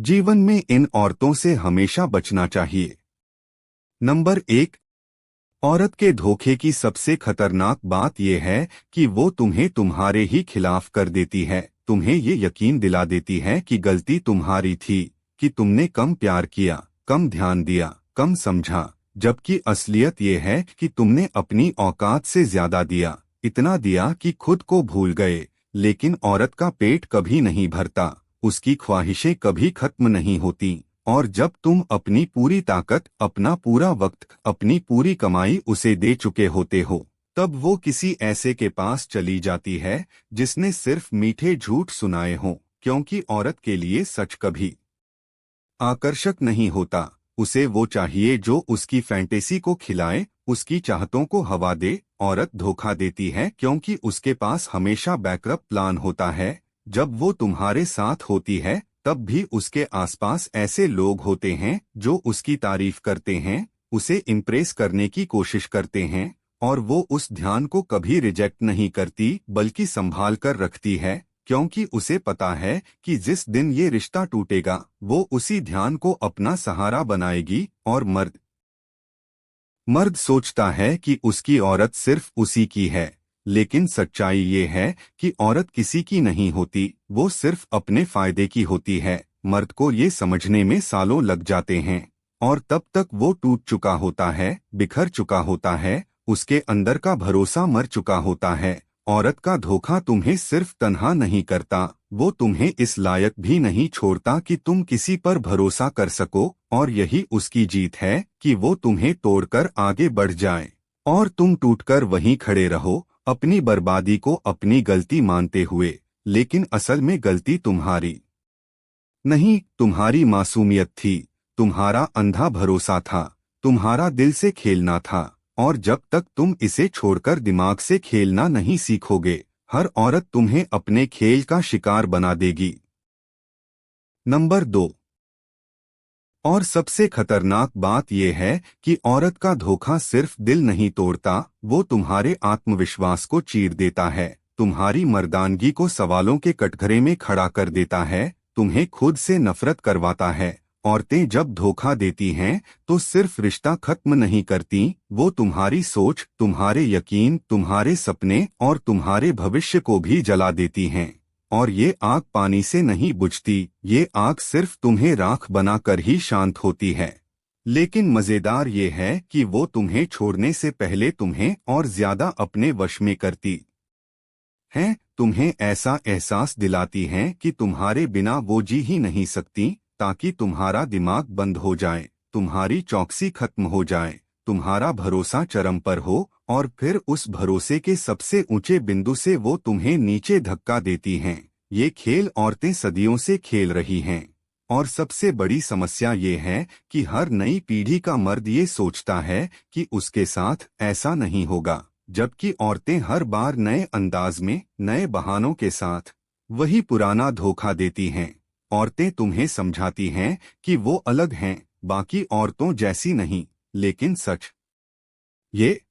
जीवन में इन औरतों से हमेशा बचना चाहिए। नंबर 1। औरत के धोखे की सबसे खतरनाक बात यह है कि वो तुम्हें तुम्हारे ही खिलाफ कर देती है। तुम्हें ये यकीन दिला देती है कि गलती तुम्हारी थी, कि तुमने कम प्यार किया, कम ध्यान दिया, कम समझा, जबकि असलियत ये है कि तुमने अपनी औकात से ज्यादा दिया, इतना दिया कि खुद को भूल गए। लेकिन औरत का पेट कभी नहीं भरता, उसकी ख्वाहिशें कभी खत्म नहीं होती, और जब तुम अपनी पूरी ताकत, अपना पूरा वक्त, अपनी पूरी कमाई उसे दे चुके होते हो, तब वो किसी ऐसे के पास चली जाती है जिसने सिर्फ मीठे झूठ सुनाए हों। क्योंकि औरत के लिए सच कभी आकर्षक नहीं होता, उसे वो चाहिए जो उसकी फैंटेसी को खिलाए, उसकी चाहतों को हवा दे। औरत धोखा देती है क्योंकि उसके पास हमेशा बैकअप प्लान होता है। जब वो तुम्हारे साथ होती है तब भी उसके आसपास ऐसे लोग होते हैं जो उसकी तारीफ करते हैं, उसे इम्प्रेस करने की कोशिश करते हैं, और वो उस ध्यान को कभी रिजेक्ट नहीं करती बल्कि संभाल कर रखती है, क्योंकि उसे पता है कि जिस दिन ये रिश्ता टूटेगा वो उसी ध्यान को अपना सहारा बनाएगी। और मर्द मर्द सोचता है कि उसकी औरत सिर्फ उसी की है, लेकिन सच्चाई ये है कि औरत किसी की नहीं होती, वो सिर्फ अपने फायदे की होती है। मर्द को ये समझने में सालों लग जाते हैं, और तब तक वो टूट चुका होता है, बिखर चुका होता है, उसके अंदर का भरोसा मर चुका होता है। औरत का धोखा तुम्हें सिर्फ तन्हा नहीं करता, वो तुम्हें इस लायक भी नहीं छोड़ता कि तुम किसी पर भरोसा कर सको। और यही उसकी जीत है कि वो तुम्हें तोड़कर आगे बढ़ जाए और तुम टूटकर वहीं खड़े रहो, अपनी बर्बादी को अपनी गलती मानते हुए। लेकिन असल में गलती तुम्हारी नहीं, तुम्हारी मासूमियत थी, तुम्हारा अंधा भरोसा था, तुम्हारा दिल से खेलना था। और जब तक तुम इसे छोड़कर दिमाग से खेलना नहीं सीखोगे, हर औरत तुम्हें अपने खेल का शिकार बना देगी। नंबर 2। और सबसे खतरनाक बात यह है कि औरत का धोखा सिर्फ दिल नहीं तोड़ता, वो तुम्हारे आत्मविश्वास को चीर देता है, तुम्हारी मर्दानगी को सवालों के कटघरे में खड़ा कर देता है, तुम्हें खुद से नफरत करवाता है। औरतें जब धोखा देती हैं तो सिर्फ रिश्ता खत्म नहीं करती, वो तुम्हारी सोच, तुम्हारे यकीन, तुम्हारे सपने और तुम्हारे भविष्य को भी जला देती हैं। और ये आग पानी से नहीं बुझती, ये आग सिर्फ तुम्हें राख बनाकर ही शांत होती है। लेकिन मजेदार ये है कि वो तुम्हें छोड़ने से पहले तुम्हें और ज्यादा अपने वश में करती हैं, तुम्हें ऐसा एहसास दिलाती हैं कि तुम्हारे बिना वो जी ही नहीं सकती, ताकि तुम्हारा दिमाग बंद हो जाए, तुम्हारी चौकसी खत्म हो जाए, तुम्हारा भरोसा चरम पर हो, और फिर उस भरोसे के सबसे ऊंचे बिंदु से वो तुम्हें नीचे धक्का देती हैं। ये खेल औरतें सदियों से खेल रही हैं, और सबसे बड़ी समस्या ये है कि हर नई पीढ़ी का मर्द ये सोचता है कि उसके साथ ऐसा नहीं होगा, जबकि औरतें हर बार नए अंदाज में, नए बहानों के साथ वही पुराना धोखा देती हैं। औरतें तुम्हें समझाती हैं कि वो अलग हैं, बाकी औरतों जैसी नहीं, लेकिन सच ये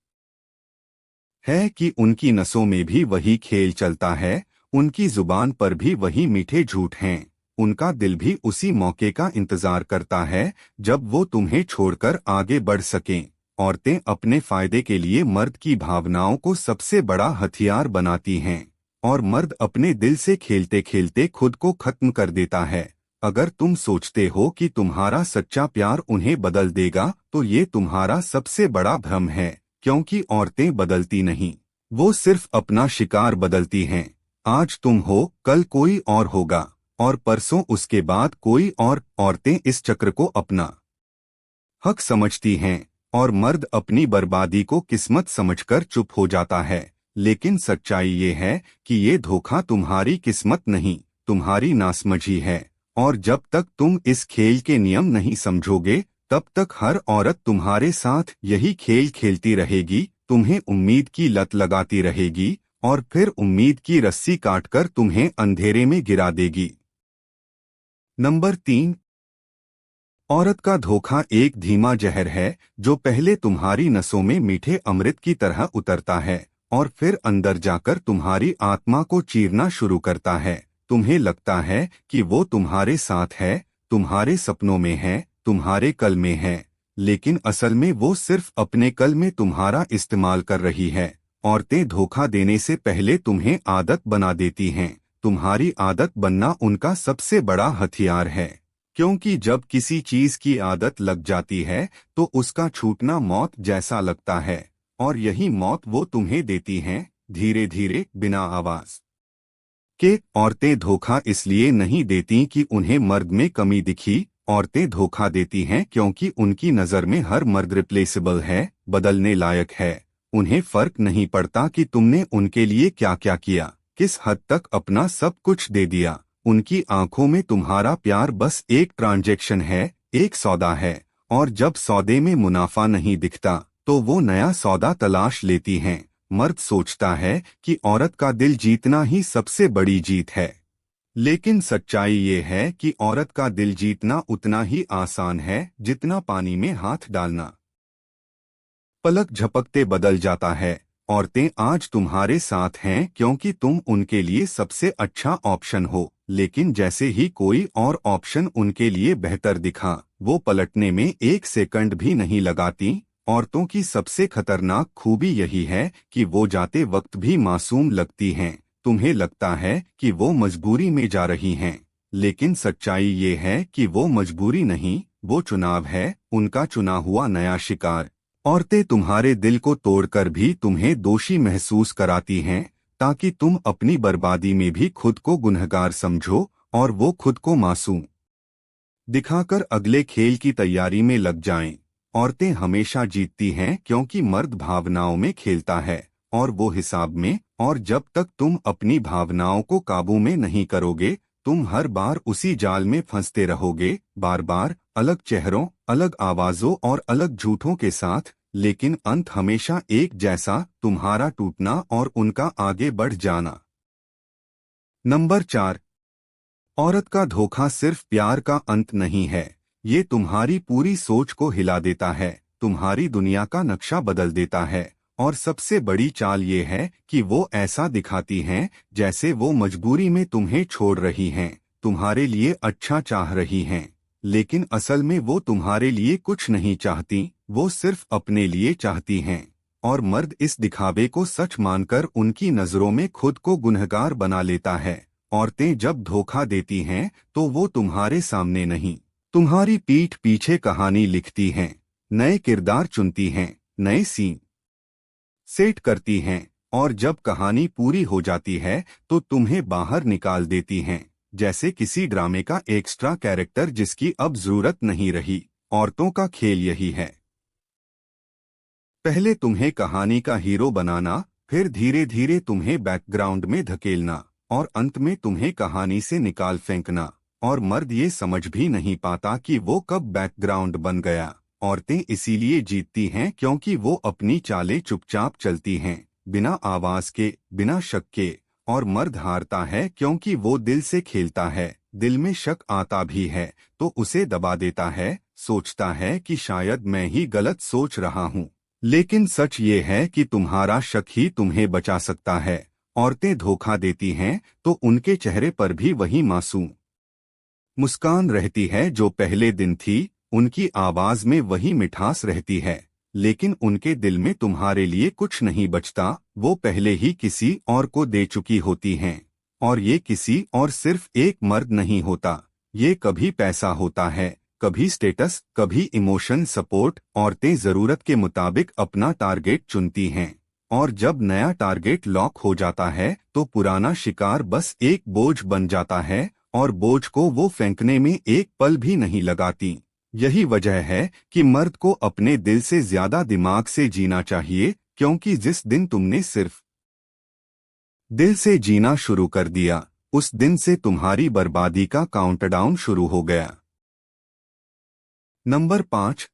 है कि उनकी नसों में भी वही खेल चलता है, उनकी जुबान पर भी वही मीठे झूठ हैं, उनका दिल भी उसी मौके का इंतजार करता है जब वो तुम्हें छोड़कर आगे बढ़ सकें। औरतें अपने फायदे के लिए मर्द की भावनाओं को सबसे बड़ा हथियार बनाती हैं, और मर्द अपने दिल से खेलते खेलते खुद को खत्म कर देता है। अगर तुम सोचते हो कि तुम्हारा सच्चा प्यार उन्हें बदल देगा तो ये तुम्हारा सबसे बड़ा भ्रम है, क्योंकि औरतें बदलती नहीं, वो सिर्फ अपना शिकार बदलती हैं। आज तुम हो, कल कोई और होगा, और परसों उसके बाद कोई और। औरतें इस चक्र को अपना हक समझती हैं, और मर्द अपनी बर्बादी को किस्मत समझकर चुप हो जाता है। लेकिन सच्चाई ये है कि ये धोखा तुम्हारी किस्मत नहीं, तुम्हारी नासमझी है। और जब तक तुम इस खेल के नियम नहीं समझोगे, तब तक हर औरत तुम्हारे साथ यही खेल खेलती रहेगी, तुम्हें उम्मीद की लत लगाती रहेगी, और फिर उम्मीद की रस्सी काटकर तुम्हें अंधेरे में गिरा देगी। नंबर 3। औरत का धोखा एक धीमा जहर है जो पहले तुम्हारी नसों में मीठे अमृत की तरह उतरता है, और फिर अंदर जाकर तुम्हारी आत्मा को चीरना शुरू करता है। तुम्हें लगता है कि वो तुम्हारे साथ है, तुम्हारे सपनों में है, तुम्हारे कल में है, लेकिन असल में वो सिर्फ अपने कल में तुम्हारा इस्तेमाल कर रही है। औरतें धोखा देने से पहले तुम्हें आदत बना देती हैं। तुम्हारी आदत बनना उनका सबसे बड़ा हथियार है, क्योंकि जब किसी चीज की आदत लग जाती है तो उसका छूटना मौत जैसा लगता है, और यही मौत वो तुम्हें देती हैं, धीरे धीरे, बिना आवाज के। औरतें धोखा इसलिए नहीं देती कि उन्हें मर्द में कमी दिखी। औरतें धोखा देती हैं क्योंकि उनकी नज़र में हर मर्द रिप्लेसेबल है, बदलने लायक है। उन्हें फर्क नहीं पड़ता कि तुमने उनके लिए क्या क्या किया, किस हद तक अपना सब कुछ दे दिया। उनकी आंखों में तुम्हारा प्यार बस एक ट्रांजैक्शन है, एक सौदा है, और जब सौदे में मुनाफा नहीं दिखता तो वो नया सौदा तलाश लेती हैं। मर्द सोचता है कि औरत का दिल जीतना ही सबसे बड़ी जीत है, लेकिन सच्चाई ये है कि औरत का दिल जीतना उतना ही आसान है जितना पानी में हाथ डालना। पलक झपकते बदल जाता है। औरतें आज तुम्हारे साथ हैं क्योंकि तुम उनके लिए सबसे अच्छा ऑप्शन हो, लेकिन जैसे ही कोई और ऑप्शन उनके लिए बेहतर दिखा, वो पलटने में एक सेकंड भी नहीं लगाती। औरतों की सबसे खतरनाक खूबी यही है कि वो जाते वक्त भी मासूम लगती हैं। तुम्हें लगता है कि वो मजबूरी में जा रही हैं, लेकिन सच्चाई ये है कि वो मजबूरी नहीं, वो चुनाव है, उनका चुना हुआ नया शिकार। औरतें तुम्हारे दिल को तोड़कर भी तुम्हें दोषी महसूस कराती हैं, ताकि तुम अपनी बर्बादी में भी खुद को गुनहगार समझो और वो खुद को मासूम दिखाकर अगले खेल की तैयारी में लग जाएं। औरतें हमेशा जीतती हैं क्योंकि मर्द भावनाओं में खेलता है और वो हिसाब में, और जब तक तुम अपनी भावनाओं को काबू में नहीं करोगे, तुम हर बार उसी जाल में फंसते रहोगे, बार बार, अलग चेहरों, अलग आवाजों और अलग झूठों के साथ, लेकिन अंत हमेशा एक जैसा, तुम्हारा टूटना और उनका आगे बढ़ जाना। नंबर 4। औरत का धोखा सिर्फ प्यार का अंत नहीं है, ये तुम्हारी पूरी सोच को हिला देता है, तुम्हारी दुनिया का नक्शा बदल देता है। और सबसे बड़ी चाल ये है कि वो ऐसा दिखाती हैं जैसे वो मजबूरी में तुम्हें छोड़ रही हैं, तुम्हारे लिए अच्छा चाह रही हैं, लेकिन असल में वो तुम्हारे लिए कुछ नहीं चाहती, वो सिर्फ अपने लिए चाहती हैं। और मर्द इस दिखावे को सच मानकर उनकी नज़रों में खुद को गुनहगार बना लेता है। औरतें जब धोखा देती हैं तो वो तुम्हारे सामने नहीं, तुम्हारी पीठ पीछे कहानी लिखती हैं, नए किरदार चुनती हैं, नए सीन सेट करती हैं, और जब कहानी पूरी हो जाती है तो तुम्हें बाहर निकाल देती हैं, जैसे किसी ड्रामे का एक्स्ट्रा कैरेक्टर जिसकी अब जरूरत नहीं रही। औरतों का खेल यही है, पहले तुम्हें कहानी का हीरो बनाना, फिर धीरे धीरे तुम्हें बैकग्राउंड में धकेलना, और अंत में तुम्हें कहानी से निकाल फेंकना। और मर्द ये समझ भी नहीं पाता कि वो कब बैकग्राउंड बन गया। औरतें इसीलिए जीतती हैं क्योंकि वो अपनी चालें चुपचाप चलती हैं, बिना आवाज के, बिना शक के। और मर्द हारता है क्योंकि वो दिल से खेलता है, दिल में शक आता भी है तो उसे दबा देता है, सोचता है कि शायद मैं ही गलत सोच रहा हूँ, लेकिन सच ये है कि तुम्हारा शक ही तुम्हें बचा सकता है। औरतें धोखा देती हैं तो उनके चेहरे पर भी वही मासूम मुस्कान रहती है जो पहले दिन थी, उनकी आवाज में वही मिठास रहती है, लेकिन उनके दिल में तुम्हारे लिए कुछ नहीं बचता, वो पहले ही किसी और को दे चुकी होती हैं। और ये किसी और सिर्फ एक मर्द नहीं होता, ये कभी पैसा होता है, कभी स्टेटस, कभी इमोशन सपोर्ट। औरतें जरूरत के मुताबिक अपना टारगेट चुनती हैं, और जब नया टारगेट लॉक हो जाता है तो पुराना शिकार बस एक बोझ बन जाता है, और बोझ को वो फेंकने में एक पल भी नहीं लगाती। यही वजह है कि मर्द को अपने दिल से ज्यादा दिमाग से जीना चाहिए, क्योंकि जिस दिन तुमने सिर्फ दिल से जीना शुरू कर दिया, उस दिन से तुम्हारी बर्बादी का काउंटडाउन शुरू हो गया। नंबर 5।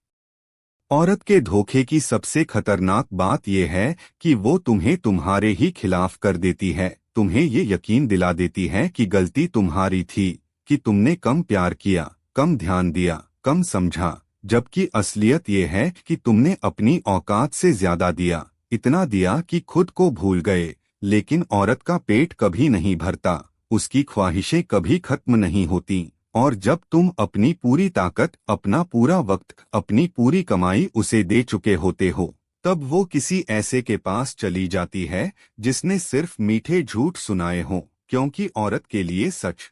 औरत के धोखे की सबसे खतरनाक बात यह है कि वो तुम्हें तुम्हारे ही खिलाफ कर देती है। तुम्हें ये यकीन दिला देती है कि गलती तुम्हारी थी, कि तुमने कम प्यार किया, कम ध्यान दिया, कम समझा, जबकि असलियत ये है कि तुमने अपनी औकात से ज्यादा दिया, इतना दिया कि खुद को भूल गए। लेकिन औरत का पेट कभी नहीं भरता, उसकी ख्वाहिशें कभी खत्म नहीं होती, और जब तुम अपनी पूरी ताकत, अपना पूरा वक्त, अपनी पूरी कमाई उसे दे चुके होते हो, तब वो किसी ऐसे के पास चली जाती है जिसने सिर्फ मीठे झूठ सुनाए हों, क्योंकि औरत के लिए सच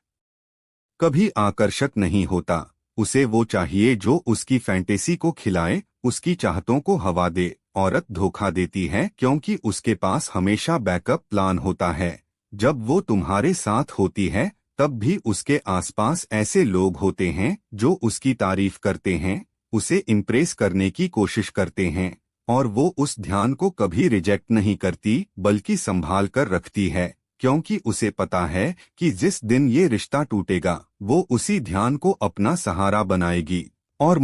कभी आकर्षक नहीं होता। उसे वो चाहिए जो उसकी फैंटेसी को खिलाए, उसकी चाहतों को हवा दे। औरत धोखा देती है क्योंकि उसके पास हमेशा बैकअप प्लान होता है। जब वो तुम्हारे साथ होती है तब भी उसके आसपास ऐसे लोग होते हैं जो उसकी तारीफ करते हैं, उसे इम्प्रेस करने की कोशिश करते हैं, और वो उस ध्यान को कभी रिजेक्ट नहीं करती बल्कि संभाल कर रखती है, क्योंकि उसे पता है कि जिस दिन ये रिश्ता टूटेगा वो उसी ध्यान को अपना सहारा बनाएगी। और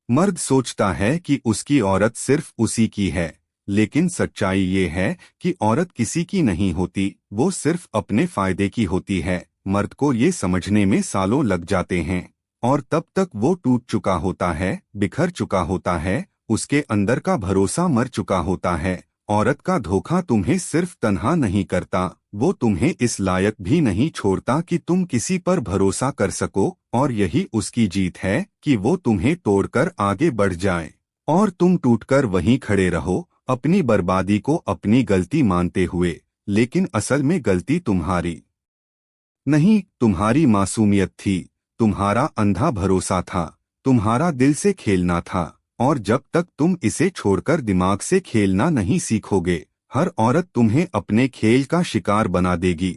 मर्द सोचता है कि उसकी औरत सिर्फ उसी की है, लेकिन सच्चाई ये है कि औरत किसी की नहीं होती, वो सिर्फ अपने फायदे की होती है। मर्द को ये समझने में सालों लग जाते हैं, और तब तक वो टूट चुका होता है, बिखर चुका होता है, उसके अंदर का भरोसा मर चुका होता है। औरत का धोखा तुम्हें सिर्फ तन्हा नहीं करता, वो तुम्हें इस लायक भी नहीं छोड़ता कि तुम किसी पर भरोसा कर सको, और यही उसकी जीत है कि वो तुम्हें तोड़कर आगे बढ़ जाए और तुम टूटकर वहीं खड़े रहो, अपनी बर्बादी को अपनी गलती मानते हुए। लेकिन असल में गलती तुम्हारी नहीं, तुम्हारी मासूमियत थी, तुम्हारा अंधा भरोसा था, तुम्हारा दिल से खेलना था। और जब तक तुम इसे छोड़कर दिमाग से खेलना नहीं सीखोगे, हर औरत तुम्हें अपने खेल का शिकार बना देगी।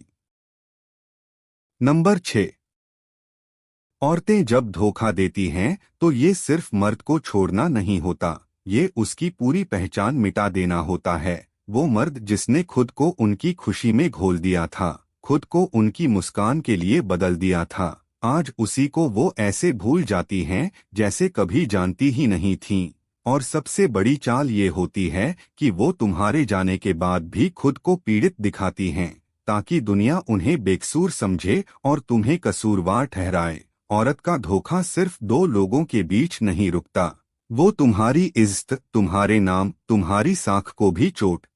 नंबर 6। औरतें जब धोखा देती हैं तो ये सिर्फ मर्द को छोड़ना नहीं होता, ये उसकी पूरी पहचान मिटा देना होता है। वो मर्द जिसने खुद को उनकी खुशी में घोल दिया था, खुद को उनकी मुस्कान के लिए बदल दिया था, आज उसी को वो ऐसे भूल जाती हैं जैसे कभी जानती ही नहीं थीं। और सबसे बड़ी चाल ये होती है कि वो तुम्हारे जाने के बाद भी खुद को पीड़ित दिखाती हैं, ताकि दुनिया उन्हें बेकसूर समझे और तुम्हें कसूरवार ठहराए। औरत का धोखा सिर्फ दो लोगों के बीच नहीं रुकता, वो तुम्हारी इज्जत, तुम्हारे नाम, तुम्हारी साख को भी चोट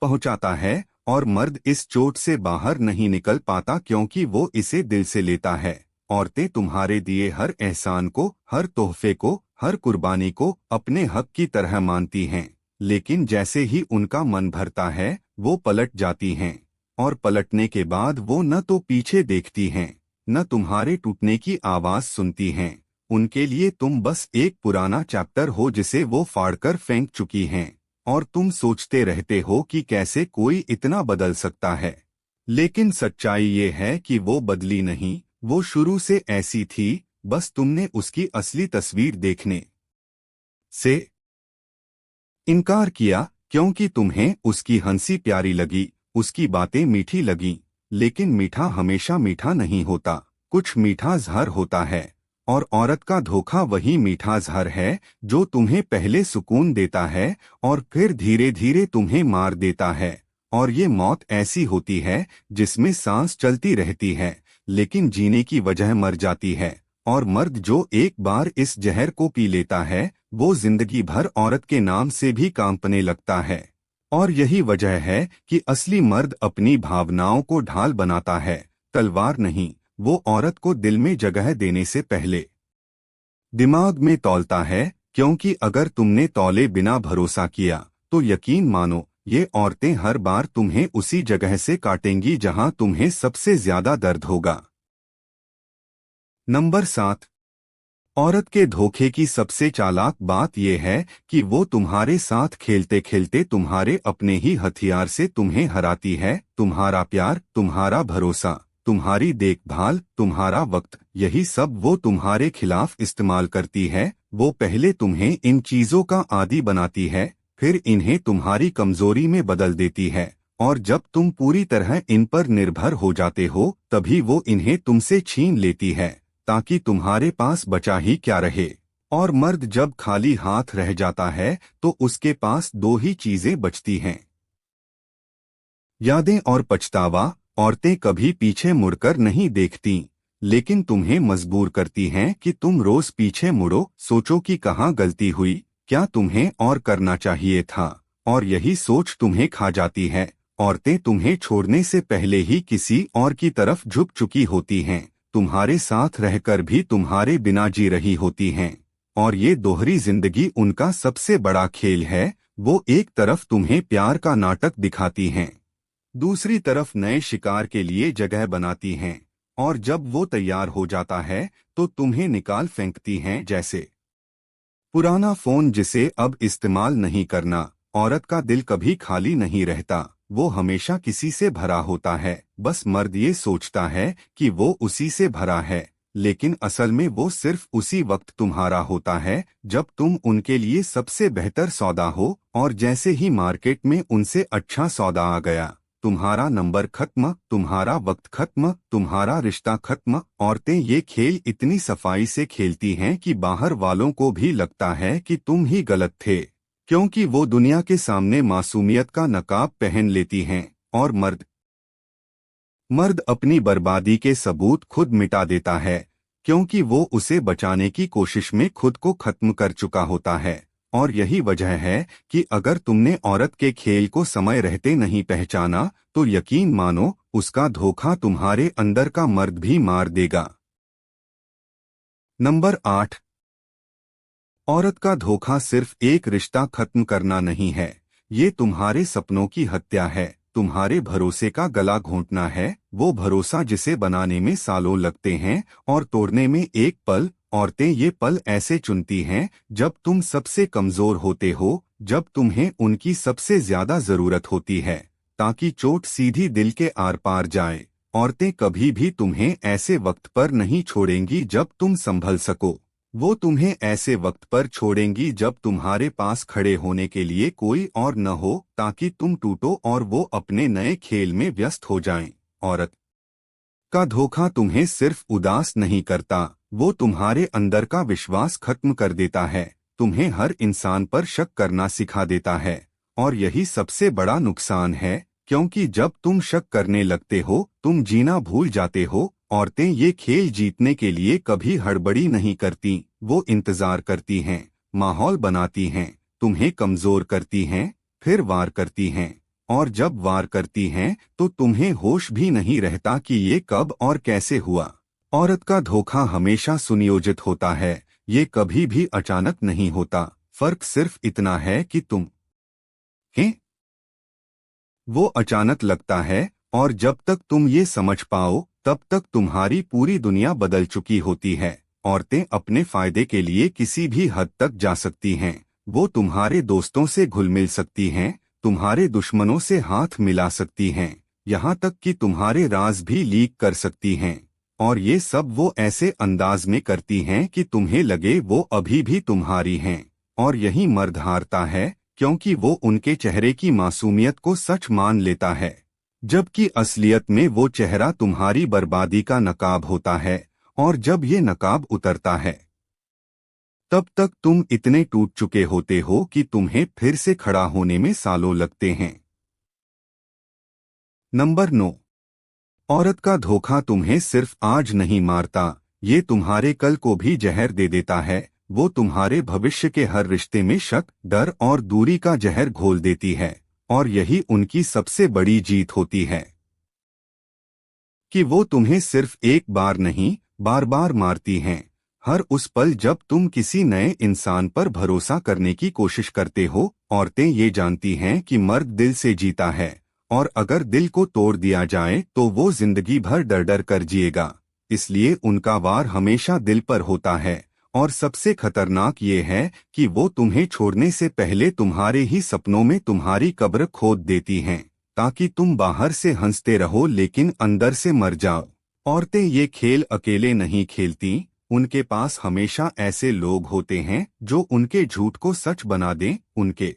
पहुंचाता है। और मर्द इस चोट से बाहर नहीं निकल पाता क्योंकि वो इसे दिल से लेता है। औरतें तुम्हारे दिए हर एहसान को, हर तोहफे को, हर कुर्बानी को अपने हक की तरह मानती हैं, लेकिन जैसे ही उनका मन भरता है वो पलट जाती हैं। और पलटने के बाद वो न तो पीछे देखती हैं, न तुम्हारे टूटने की आवाज सुनती हैं। उनके लिए तुम बस एक पुराना चैप्टर हो जिसे वो फाड़कर फेंक चुकी हैं, और तुम सोचते रहते हो कि कैसे कोई इतना बदल सकता है। लेकिन सच्चाई ये है कि वो बदली नहीं, वो शुरू से ऐसी थी, बस तुमने उसकी असली तस्वीर देखने से इनकार किया, क्योंकि तुम्हें उसकी हंसी प्यारी लगी, उसकी बातें मीठी लगीं। लेकिन मीठा हमेशा मीठा नहीं होता, कुछ मीठा जहर होता है। और औरत का धोखा वही मीठा जहर है जो तुम्हें पहले सुकून देता है और फिर धीरे धीरे तुम्हें मार देता है। और ये मौत ऐसी होती है जिसमें सांस चलती रहती है लेकिन जीने की वजह मर जाती है। और मर्द जो एक बार इस जहर को पी लेता है वो जिंदगी भर औरत के नाम से भी कांपने लगता है। और यही वजह है कि असली मर्द अपनी भावनाओं को ढाल बनाता है, तलवार नहीं। वो औरत को दिल में जगह देने से पहले दिमाग में तौलता है, क्योंकि अगर तुमने तौले बिना भरोसा किया तो यकीन मानो ये औरतें हर बार तुम्हें उसी जगह से काटेंगी जहां तुम्हें सबसे ज्यादा दर्द होगा। नंबर 7। औरत के धोखे की सबसे चालाक बात यह है कि वो तुम्हारे साथ खेलते खेलते तुम्हारे अपने ही हथियार से तुम्हें हराती है। तुम्हारा प्यार, तुम्हारा भरोसा, तुम्हारी देखभाल, तुम्हारा वक्त, यही सब वो तुम्हारे खिलाफ इस्तेमाल करती है। वो पहले तुम्हें इन चीजों का आदी बनाती है, फिर इन्हें तुम्हारी कमजोरी में बदल देती है, और जब तुम पूरी तरह इन पर निर्भर हो जाते हो तभी वो इन्हें तुमसे छीन लेती है, ताकि तुम्हारे पास बचा ही क्या रहे। और मर्द जब खाली हाथ रह जाता है तो उसके पास दो ही चीजें बचती हैं, यादें और पछतावा। औरतें कभी पीछे मुड़कर नहीं देखती, लेकिन तुम्हें मजबूर करती हैं कि तुम रोज पीछे मुड़ो, सोचो कि कहाँ गलती हुई, क्या तुम्हें और करना चाहिए था। और यही सोच तुम्हें खा जाती है। औरतें तुम्हें छोड़ने से पहले ही किसी और की तरफ झुक चुकी होती हैं, तुम्हारे साथ रहकर भी तुम्हारे बिना जी रही होती हैं। और ये दोहरी जिंदगी उनका सबसे बड़ा खेल है। वो एक तरफ तुम्हें प्यार का नाटक दिखाती हैं, दूसरी तरफ नए शिकार के लिए जगह बनाती हैं, और जब वो तैयार हो जाता है तो तुम्हें निकाल फेंकती हैं जैसे पुराना फोन जिसे अब इस्तेमाल नहीं करना। औरत का दिल कभी खाली नहीं रहता, वो हमेशा किसी से भरा होता है। बस मर्द ये सोचता है कि वो उसी से भरा है, लेकिन असल में वो सिर्फ उसी वक्त तुम्हारा होता है जब तुम उनके लिए सबसे बेहतर सौदा हो। और जैसे ही मार्केट में उनसे अच्छा सौदा आ गया, तुम्हारा नंबर खत्म, तुम्हारा वक्त खत्म, तुम्हारा रिश्ता खत्म। औरतें ये खेल इतनी सफाई से खेलती हैं कि बाहर वालों को भी लगता है कि तुम ही गलत थे, क्योंकि वो दुनिया के सामने मासूमियत का नकाब पहन लेती हैं। और मर्द अपनी बर्बादी के सबूत खुद मिटा देता है, क्योंकि वो उसे बचाने की कोशिश में खुद को खत्म कर चुका होता है। और यही वजह है कि अगर तुमने औरत के खेल को समय रहते नहीं पहचाना तो यकीन मानो उसका धोखा तुम्हारे अंदर का मर्द भी मार देगा। नंबर 8। औरत का धोखा सिर्फ एक रिश्ता खत्म करना नहीं है, ये तुम्हारे सपनों की हत्या है, तुम्हारे भरोसे का गला घोंटना है। वो भरोसा जिसे बनाने में सालों लगते हैं और तोड़ने में एक पल। औरतें ये पल ऐसे चुनती हैं जब तुम सबसे कमजोर होते हो, जब तुम्हें उनकी सबसे ज्यादा जरूरत होती है, ताकि चोट सीधी दिल के आर पार जाए। औरतें कभी भी तुम्हें ऐसे वक्त पर नहीं छोड़ेंगी जब तुम संभल सको, वो तुम्हें ऐसे वक्त पर छोड़ेंगी जब तुम्हारे पास खड़े होने के लिए कोई और न हो, ताकि तुम टूटो और वो अपने नए खेल में व्यस्त हो जाएं। औरत का धोखा तुम्हें सिर्फ उदास नहीं करता, वो तुम्हारे अंदर का विश्वास खत्म कर देता है, तुम्हें हर इंसान पर शक करना सिखा देता है। और यही सबसे बड़ा नुकसान है, क्योंकि जब तुम शक करने लगते हो तुम जीना भूल जाते हो। औरतें ये खेल जीतने के लिए कभी हड़बड़ी नहीं करती, वो इंतजार करती हैं, माहौल बनाती हैं, तुम्हें कमजोर करती हैं, फिर वार करती हैं। और जब वार करती हैं तो तुम्हें होश भी नहीं रहता कि ये कब और कैसे हुआ। औरत का धोखा हमेशा सुनियोजित होता है, ये कभी भी अचानक नहीं होता। फर्क सिर्फ इतना है कि तुम हैं, वो अचानक लगता है, और जब तक तुम ये समझ पाओ तब तक तुम्हारी पूरी दुनिया बदल चुकी होती है। औरतें अपने फायदे के लिए किसी भी हद तक जा सकती हैं, वो तुम्हारे दोस्तों से घुल मिल सकती हैं, तुम्हारे दुश्मनों से हाथ मिला सकती हैं, यहाँ तक कि तुम्हारे राज भी लीक कर सकती हैं। और ये सब वो ऐसे अंदाज में करती हैं कि तुम्हें लगे वो अभी भी तुम्हारी हैं। और यही मर्द हारता है, क्योंकि वो उनके चेहरे की मासूमियत को सच मान लेता है, जबकि असलियत में वो चेहरा तुम्हारी बर्बादी का नकाब होता है। और जब ये नकाब उतरता है तब तक तुम इतने टूट चुके होते हो कि तुम्हें फिर से खड़ा होने में सालों लगते हैं। नंबर 9। औरत का धोखा तुम्हें सिर्फ आज नहीं मारता, ये तुम्हारे कल को भी जहर दे देता है। वो तुम्हारे भविष्य के हर रिश्ते में शक, डर और दूरी का जहर घोल देती है। और यही उनकी सबसे बड़ी जीत होती है कि वो तुम्हें सिर्फ एक बार नहीं, बार बार मारती हैं। हर उस पल जब तुम किसी नए इंसान पर भरोसा करने की कोशिश करते हो। औरतें ये जानती हैं कि मर्द दिल से जीता है, और अगर दिल को तोड़ दिया जाए तो वो जिंदगी भर डर डर कर जिएगा। इसलिए उनका वार हमेशा दिल पर होता है। और सबसे खतरनाक ये है कि वो तुम्हें छोड़ने से पहले तुम्हारे ही सपनों में तुम्हारी कब्र खोद देती हैं, ताकि तुम बाहर से हंसते रहो लेकिन अंदर से मर जाओ। औरतें ये खेल अकेले नहीं खेलती, उनके पास हमेशा ऐसे लोग होते हैं जो उनके झूठ को सच बना दें, उनके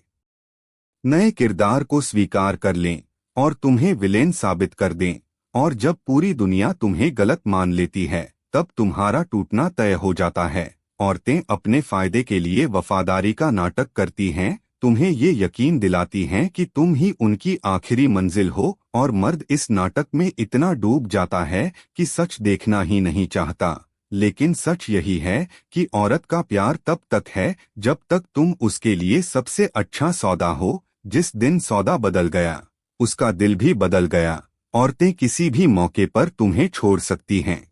नए किरदार को स्वीकार कर लें और तुम्हें विलेन साबित कर दें। और जब पूरी दुनिया तुम्हें गलत मान लेती है तब तुम्हारा टूटना तय हो जाता है। औरतें अपने फायदे के लिए वफादारी का नाटक करती हैं, तुम्हें ये यकीन दिलाती हैं कि तुम ही उनकी आखिरी मंजिल हो। और मर्द इस नाटक में इतना डूब जाता है कि सच देखना ही नहीं चाहता। लेकिन सच यही है कि औरत का प्यार तब तक है जब तक तुम उसके लिए सबसे अच्छा सौदा हो। जिस दिन सौदा बदल गया उसका दिल भी बदल गया। औरतें किसी भी मौके पर तुम्हें छोड़ सकती हैं।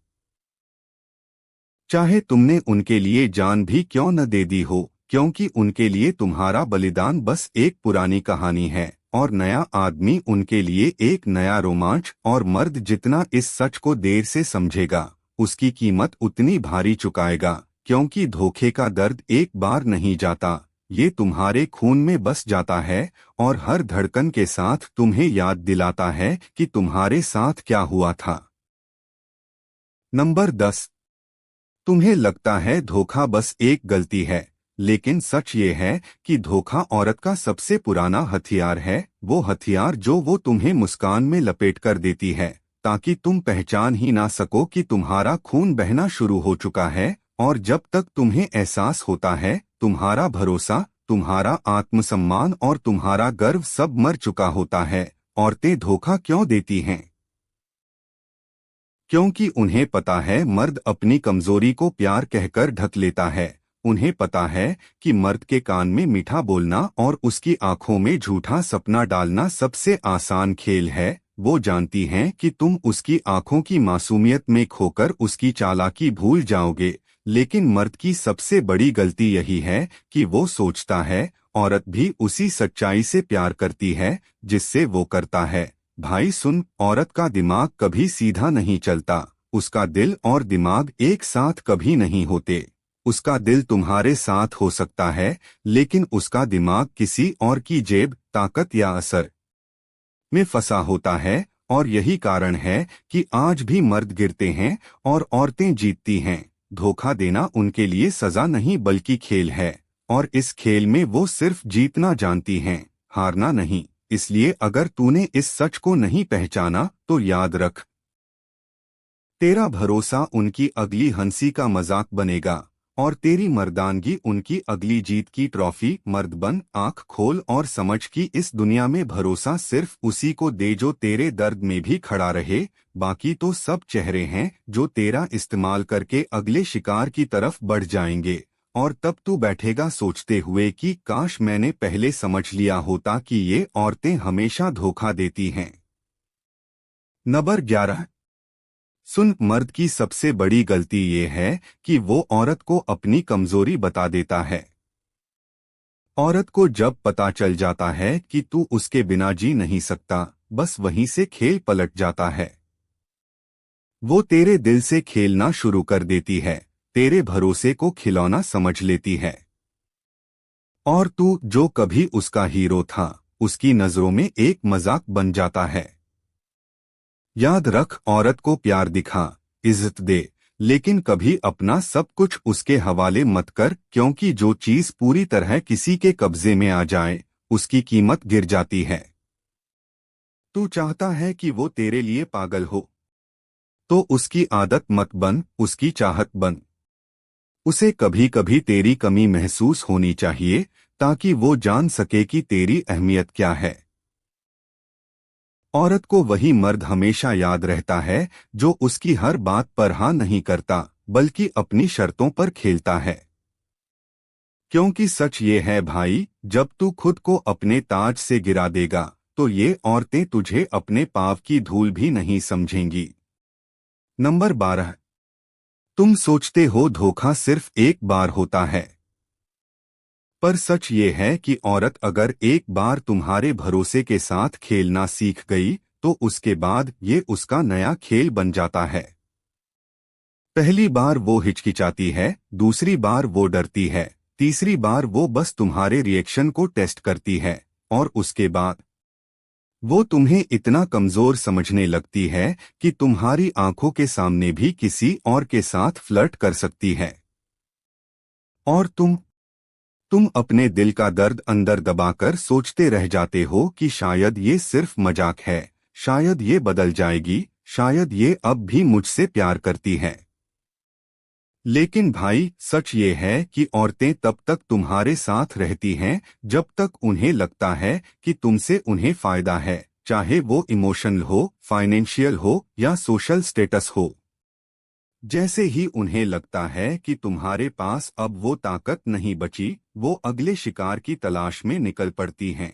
चाहे तुमने उनके लिए जान भी क्यों न दे दी हो, क्योंकि उनके लिए तुम्हारा बलिदान बस एक पुरानी कहानी है और नया आदमी उनके लिए एक नया रोमांच। और मर्द जितना इस सच को देर से समझेगा, उसकी कीमत उतनी भारी चुकाएगा, क्योंकि धोखे का दर्द एक बार नहीं जाता, ये तुम्हारे खून में बस जाता है और हर धड़कन के साथ तुम्हें याद दिलाता है कि तुम्हारे साथ क्या हुआ था। नंबर 10। तुम्हें लगता है धोखा बस एक गलती है, लेकिन सच ये है कि धोखा औरत का सबसे पुराना हथियार है। वो हथियार जो वो तुम्हें मुस्कान में लपेट कर देती है, ताकि तुम पहचान ही ना सको कि तुम्हारा खून बहना शुरू हो चुका है। और जब तक तुम्हें एहसास होता है, तुम्हारा भरोसा, तुम्हारा आत्मसम्मान और तुम्हारा गर्व सब मर चुका होता है। औरतें धोखा क्यों देती हैं? क्योंकि उन्हें पता है मर्द अपनी कमजोरी को प्यार कहकर ढक लेता है। उन्हें पता है कि मर्द के कान में मीठा बोलना और उसकी आंखों में झूठा सपना डालना सबसे आसान खेल है। वो जानती हैं कि तुम उसकी आंखों की मासूमियत में खोकर उसकी चालाकी भूल जाओगे। लेकिन मर्द की सबसे बड़ी गलती यही है कि वो सोचता है औरत भी उसी सच्चाई से प्यार करती है जिससे वो करता है। भाई सुन, औरत का दिमाग कभी सीधा नहीं चलता, उसका दिल और दिमाग एक साथ कभी नहीं होते। उसका दिल तुम्हारे साथ हो सकता है, लेकिन उसका दिमाग किसी और की जेब, ताकत या असर में फंसा होता है। और यही कारण है कि आज भी मर्द गिरते हैं और औरतें जीतती हैं। धोखा देना उनके लिए सजा नहीं बल्कि खेल है, और इस खेल में वो सिर्फ जीतना जानती हैं, हारना नहीं। इसलिए अगर तूने इस सच को नहीं पहचाना तो याद रख, तेरा भरोसा उनकी अगली हंसी का मजाक बनेगा और तेरी मर्दानगी उनकी अगली जीत की ट्रॉफी। मर्द बन, आंख खोल और समझ कि इस दुनिया में भरोसा सिर्फ उसी को दे जो तेरे दर्द में भी खड़ा रहे। बाकी तो सब चेहरे हैं जो तेरा इस्तेमाल करके अगले शिकार की तरफ बढ़ जाएंगे। और तब तू बैठेगा सोचते हुए कि काश मैंने पहले समझ लिया होता कि ये औरतें हमेशा धोखा देती हैं। नंबर 11। सुन, मर्द की सबसे बड़ी गलती ये है कि वो औरत को अपनी कमजोरी बता देता है। औरत को जब पता चल जाता है कि तू उसके बिना जी नहीं सकता, बस वहीं से खेल पलट जाता है। वो तेरे दिल से खेलना शुरू कर देती है, तेरे भरोसे को खिलौना समझ लेती है। और तू जो कभी उसका हीरो था, उसकी नजरों में एक मजाक बन जाता है। याद रख, औरत को प्यार दिखा, इज्जत दे, लेकिन कभी अपना सब कुछ उसके हवाले मत कर, क्योंकि जो चीज पूरी तरह किसी के कब्जे में आ जाए, उसकी कीमत गिर जाती है। तू चाहता है कि वो तेरे लिए पागल हो, तो उसकी आदत मत बन, उसकी चाहत बन। उसे कभी कभी तेरी कमी महसूस होनी चाहिए, ताकि वो जान सके कि तेरी अहमियत क्या है। औरत को वही मर्द हमेशा याद रहता है जो उसकी हर बात पर हाँ नहीं करता, बल्कि अपनी शर्तों पर खेलता है। क्योंकि सच ये है भाई, जब तू खुद को अपने ताज से गिरा देगा, तो ये औरतें तुझे अपने पाँव की धूल भी नहीं समझेंगी। नंबर 12। तुम सोचते हो धोखा सिर्फ एक बार होता है, पर सच ये है कि औरत अगर एक बार तुम्हारे भरोसे के साथ खेलना सीख गई, तो उसके बाद ये उसका नया खेल बन जाता है। पहली बार वो हिचकिचाती है, दूसरी बार वो डरती है, तीसरी बार वो बस तुम्हारे रिएक्शन को टेस्ट करती है, और उसके बाद वो तुम्हें इतना कमजोर समझने लगती है कि तुम्हारी आंखों के सामने भी किसी और के साथ फ्लर्ट कर सकती है। और तुम अपने दिल का दर्द अंदर दबाकर सोचते रह जाते हो कि शायद ये सिर्फ मजाक है, शायद ये बदल जाएगी, शायद ये अब भी मुझसे प्यार करती है। लेकिन भाई, सच ये है कि औरतें तब तक तुम्हारे साथ रहती हैं जब तक उन्हें लगता है कि तुमसे उन्हें फायदा है, चाहे वो इमोशनल हो, फाइनेंशियल हो या सोशल स्टेटस हो। जैसे ही उन्हें लगता है कि तुम्हारे पास अब वो ताकत नहीं बची, वो अगले शिकार की तलाश में निकल पड़ती हैं।